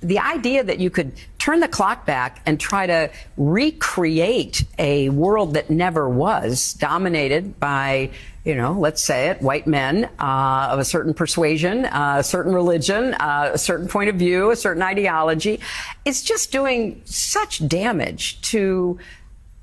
the idea that you could turn the clock back and try to recreate a world that never was, dominated by, let's say it, white men of a certain persuasion, a certain religion, a certain point of view, a certain ideology, it's just doing such damage to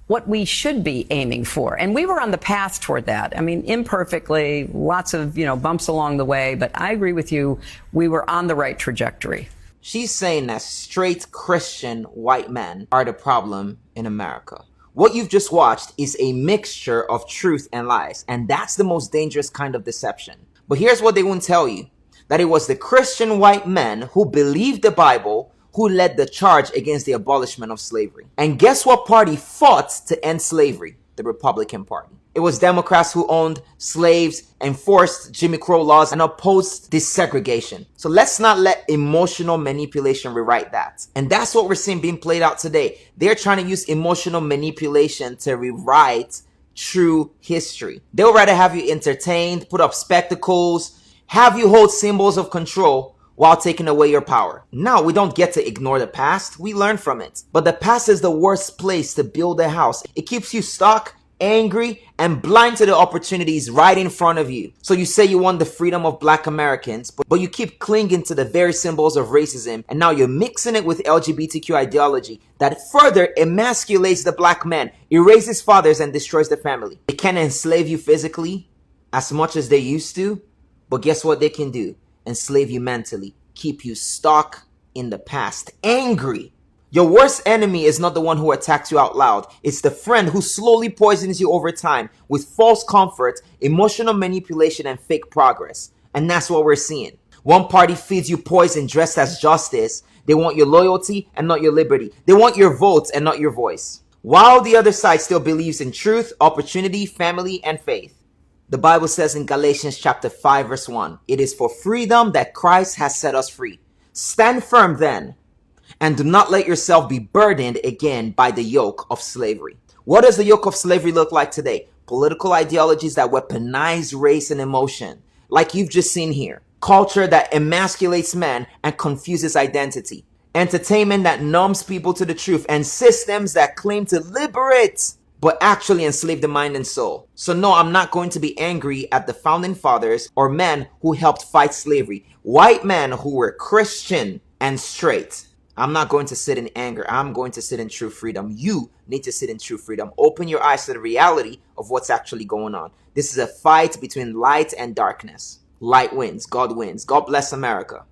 what we should be aiming for. And we were on the path toward that. I mean, imperfectly, lots of, bumps along the way, but I agree with you. We were on the right trajectory. She's saying that straight Christian white men are the problem in America. What you've just watched is a mixture of truth and lies, and that's the most dangerous kind of deception. But here's what they won't tell you, that it was the Christian white men who believed the Bible who led the charge against the abolishment of slavery. And guess what party fought to end slavery? The Republican Party. It was Democrats who owned slaves, enforced Jim Crow laws, and opposed desegregation. So let's not let emotional manipulation rewrite that. And that's what we're seeing being played out today. They're trying to use emotional manipulation to rewrite true history. They'll rather have you entertained, put up spectacles, have you hold symbols of control while taking away your power. Now, we don't get to ignore the past. We learn from it. But the past is the worst place to build a house. It keeps you stuck, angry, and blind to the opportunities right in front of you. So you say you want the freedom of Black Americans, but you keep clinging to the very symbols of racism, and now you're mixing it with LGBTQ ideology that further emasculates the Black man, erases fathers, and destroys the family. They can't enslave you physically as much as they used to, but guess what they can do? Enslave you mentally, keep you stuck in the past, angry. Your worst enemy is not the one who attacks you out loud. It's the friend who slowly poisons you over time with false comfort, emotional manipulation, and fake progress. And that's what we're seeing. One party feeds you poison dressed as justice. They want your loyalty and not your liberty. They want your votes and not your voice. While the other side still believes in truth, opportunity, family, and faith. The Bible says in Galatians chapter 5 verse 1, it is for freedom that Christ has set us free. Stand firm then, and do not let yourself be burdened again by the yoke of slavery. What does the yoke of slavery look like today? Political ideologies that weaponize race and emotion, like you've just seen here. Culture that emasculates man and confuses identity. Entertainment that numbs people to the truth, and systems that claim to liberate but actually enslave the mind and soul. So no, I'm not going to be angry at the founding fathers or men who helped fight slavery. White men who were Christian and straight. I'm not going to sit in anger. I'm going to sit in true freedom. You need to sit in true freedom. Open your eyes to the reality of what's actually going on. This is a fight between light and darkness. Light wins. God wins. God bless America.